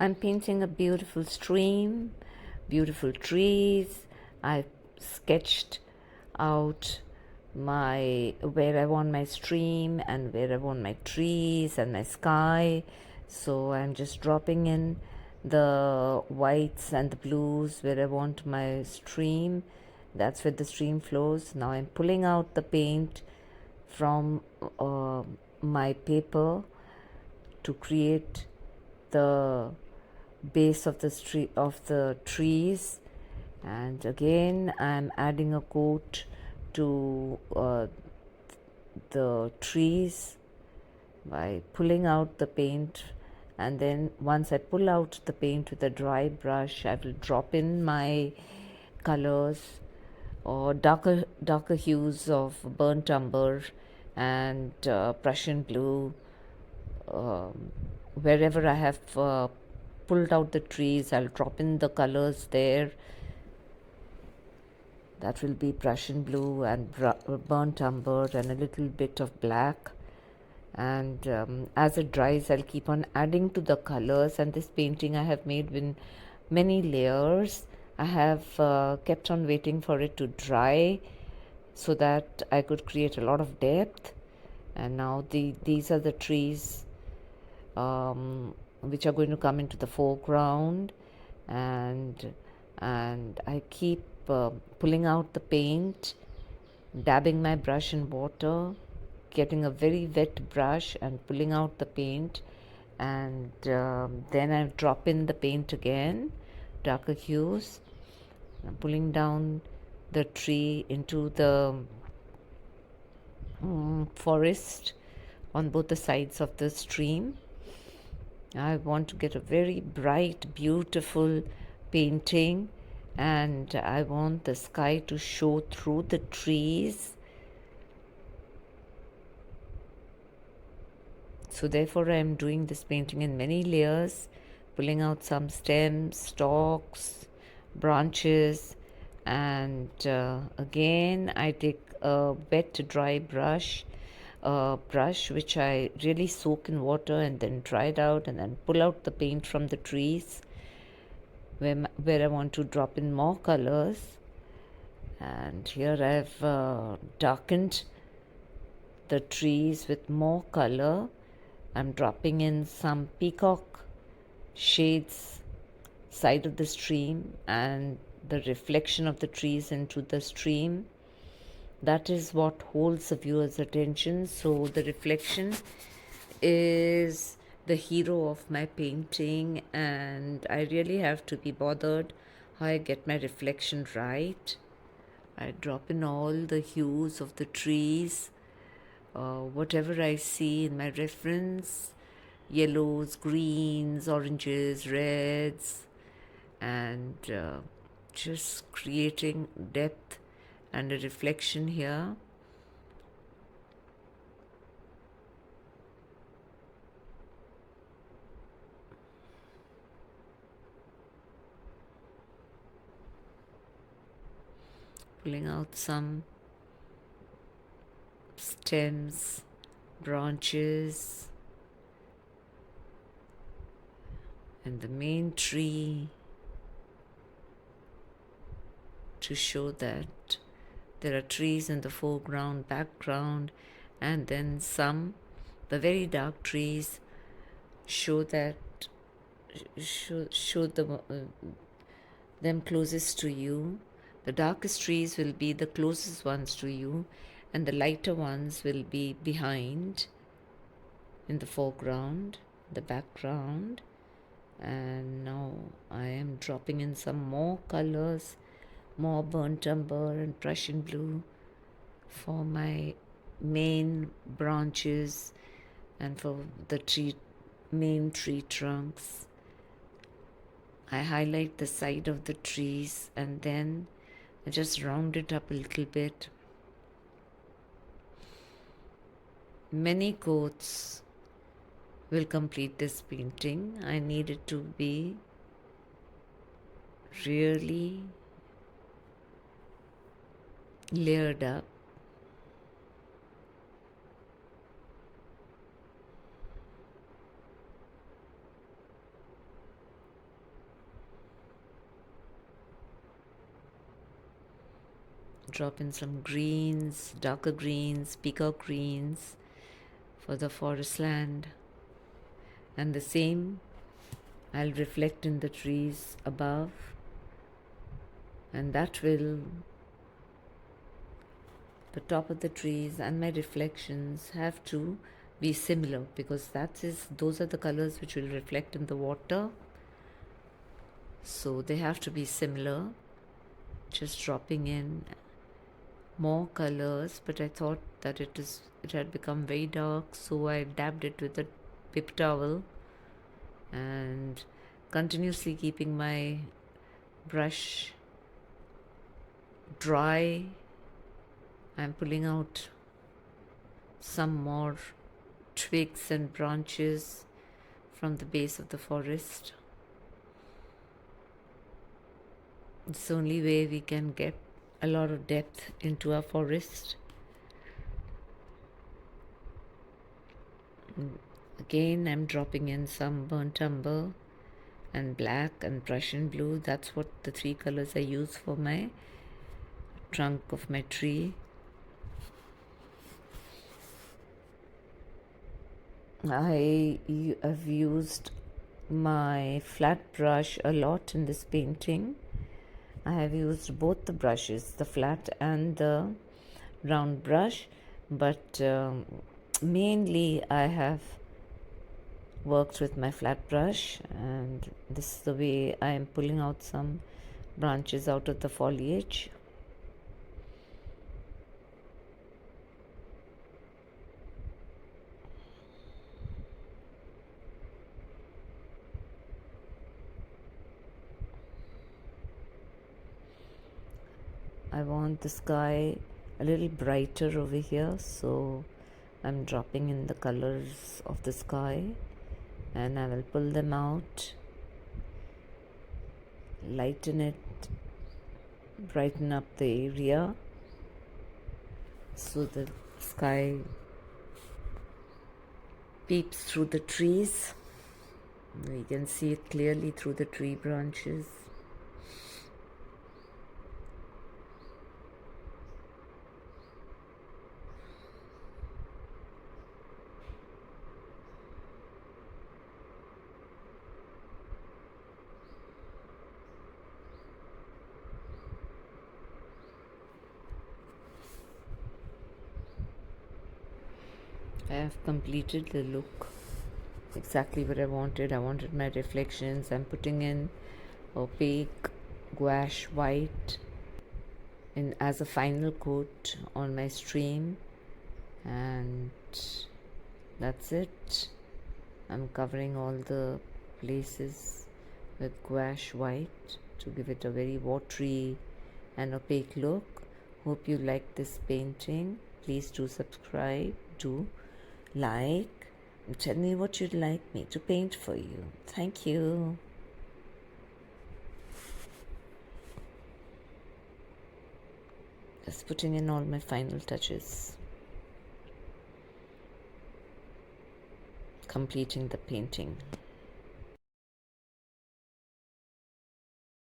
I'm painting a beautiful stream, beautiful trees. I sketched out my where I want my stream and where I want my trees and my sky. So I'm just dropping in the whites and the blues where I want my stream. That's where the stream flows. Now I'm pulling out the paint from my paper to create the base of the trees, and again I'm adding a coat to the trees by pulling out the paint. And then once I pull out the paint with a dry brush, I will drop in my colors or darker hues of burnt umber and Prussian blue. Wherever I have pulled out the trees, I'll drop in the colors there. That will be Prussian blue and burnt umber and a little bit of black. And as it dries, I'll keep on adding to the colors. And this painting I have made in many layers. I have kept on waiting for it to dry so that I could create a lot of depth. And now these are the trees which are going to come into the foreground, and I keep pulling out the paint, dabbing my brush in water, getting a very wet brush and pulling out the paint, and then I drop in the paint again, darker hues. I'm pulling down the tree into the forest on both the sides of the stream. I want to get a very bright, beautiful painting, and I want the sky to show through the trees. So therefore I am doing this painting in many layers, pulling out some stems, stalks, branches, and again I take a wet dry brush, which I really soak in water and then dry it out, and then pull out the paint from the trees where I want to drop in more colors. And here I've darkened the trees with more color. I'm dropping in some peacock shades side of the stream and the reflection of the trees into the stream. That is what holds the viewer's attention. So the reflection is the hero of my painting, and I really have to be bothered how I get my reflection right. I drop in all the hues of the trees, whatever I see in my reference, yellows, greens, oranges, reds, and just creating depth and a reflection here. Pulling out some stems, branches, and the main tree to show that there are trees in the foreground, background, and then the very dark trees show them closest to you. The darkest trees will be the closest ones to you, and the lighter ones will be behind in the foreground, the background. And now I am dropping in some more colors, more burnt umber and Prussian blue for my main branches and for the main tree trunks. I highlight the side of the trees and then I just round it up a little bit. Many coats will complete this painting. I need it to be really layered up. drop in some greens, darker greens, peacock greens for the forest land. And the same I'll reflect in the trees above, and that will, the top of the trees and my reflections have to be similar, because those are the colors which will reflect in the water, so they have to be similar. Just dropping in more colors, but I thought that it had become very dark, so I dabbed it with a paper towel and continuously keeping my brush dry. I'm pulling out some more twigs and branches from the base of the forest. It's the only way we can get a lot of depth into our forest. Again, I'm dropping in some burnt umber and black and Prussian blue. That's what the three colors I use for my trunk of my tree. I have used my flat brush a lot in this painting. I have used both the brushes, the flat and the round brush, but mainly I have worked with my flat brush, and this is the way I am pulling out some branches out of the foliage. I want the sky a little brighter over here, so I'm dropping in the colors of the sky, and I will pull them out, lighten it, brighten up the area so the sky peeps through the trees. We can see it clearly through the tree branches. I have completed the look exactly what I wanted. I wanted my reflections. I'm putting in opaque gouache white in as a final coat on my stream, and that's it. I'm covering all the places with gouache white to give it a very watery and opaque look. Hope you like this painting. Please do subscribe, do like, and tell me what you'd like me to paint for you. Thank you. Just putting in all my final touches, completing the painting.